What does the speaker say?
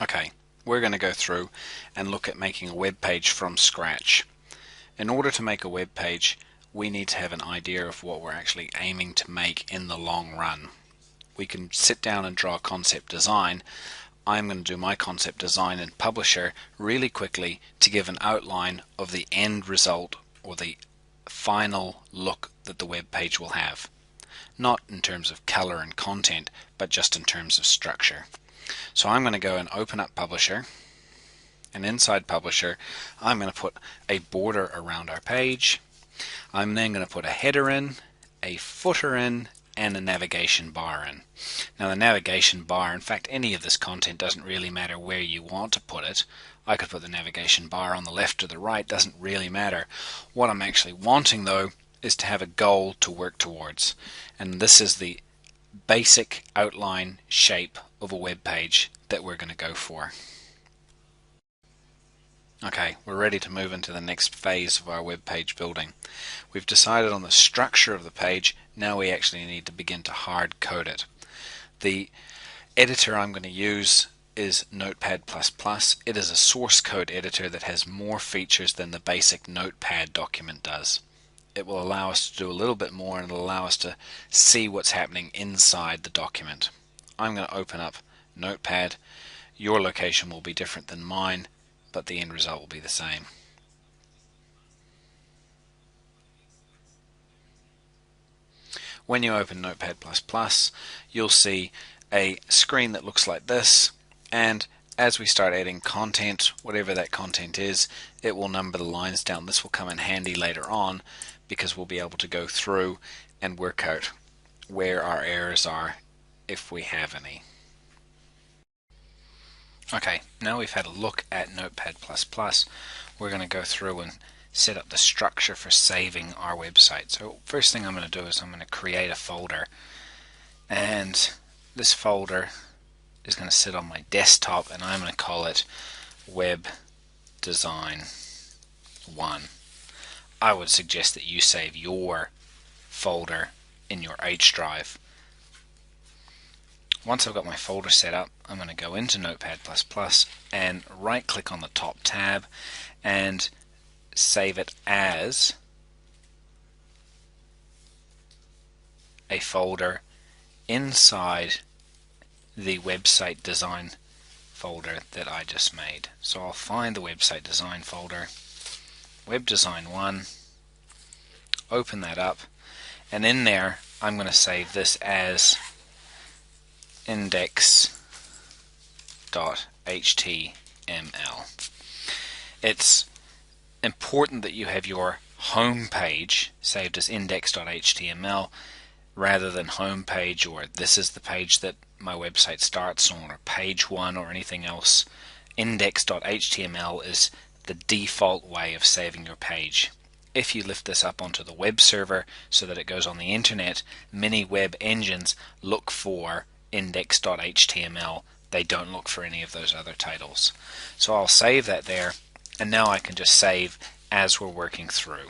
Okay, we're going to go through and look at making a web page from scratch. In order to make a web page, we need to have an idea of what we're actually aiming to make in the long run. We can sit down and draw a concept design. I'm going to do my concept design in Publisher really quickly to give an outline of the end result or the final look that the web page will have. Not in terms of color and content, but just in terms of structure. So I'm going to go and open up Publisher, and inside Publisher I'm going to put a border around our page. I'm then going to put a header in, a footer in, and a navigation bar in. Now the navigation bar, in fact any of this content doesn't really matter where you want to put it. I could put the navigation bar on the left or the right, doesn't really matter. What I'm actually wanting though is to have a goal to work towards, and this is the basic outline shape of a web page that we're going to go for. Okay, we're ready to move into the next phase of our web page building. We've decided on the structure of the page. Now we actually need to begin to hard code it. The editor I'm going to use is Notepad++. It is a source code editor that has more features than the basic Notepad document does. It will allow us to do a little bit more, and it'll allow us to see what's happening inside the document. I'm going to open up Notepad. Your location will be different than mine, but the end result will be the same. When you open Notepad++, you'll see a screen that looks like this, and as we start adding content, whatever that content is, it will number the lines down. This will come in handy later on because we'll be able to go through and work out where our errors are if we have any. Okay, now we've had a look at Notepad++, we're going to go through and set up the structure for saving our website. So first thing I'm going to do is I'm going to create a folder, and this folder is going to sit on my desktop, and I'm going to call it Web Design 1. I would suggest that you save your folder in your H drive. Once I've got my folder set up, I'm going to go into Notepad++ and right click on the top tab and save it as a folder inside the website design folder that I just made. So I'll find the website design folder, Web Design 1, open that up, and in there I'm going to save this as index.html. It's important that you have your home page saved as index.html rather than home page or this is the page that my website starts on or page 1 or anything else. Index.html is the default way of saving your page. If you lift this up onto the web server so that it goes on the internet, many web engines look for index.html. They don't look for any of those other titles. So I'll save that there, and now I can just save as we're working through.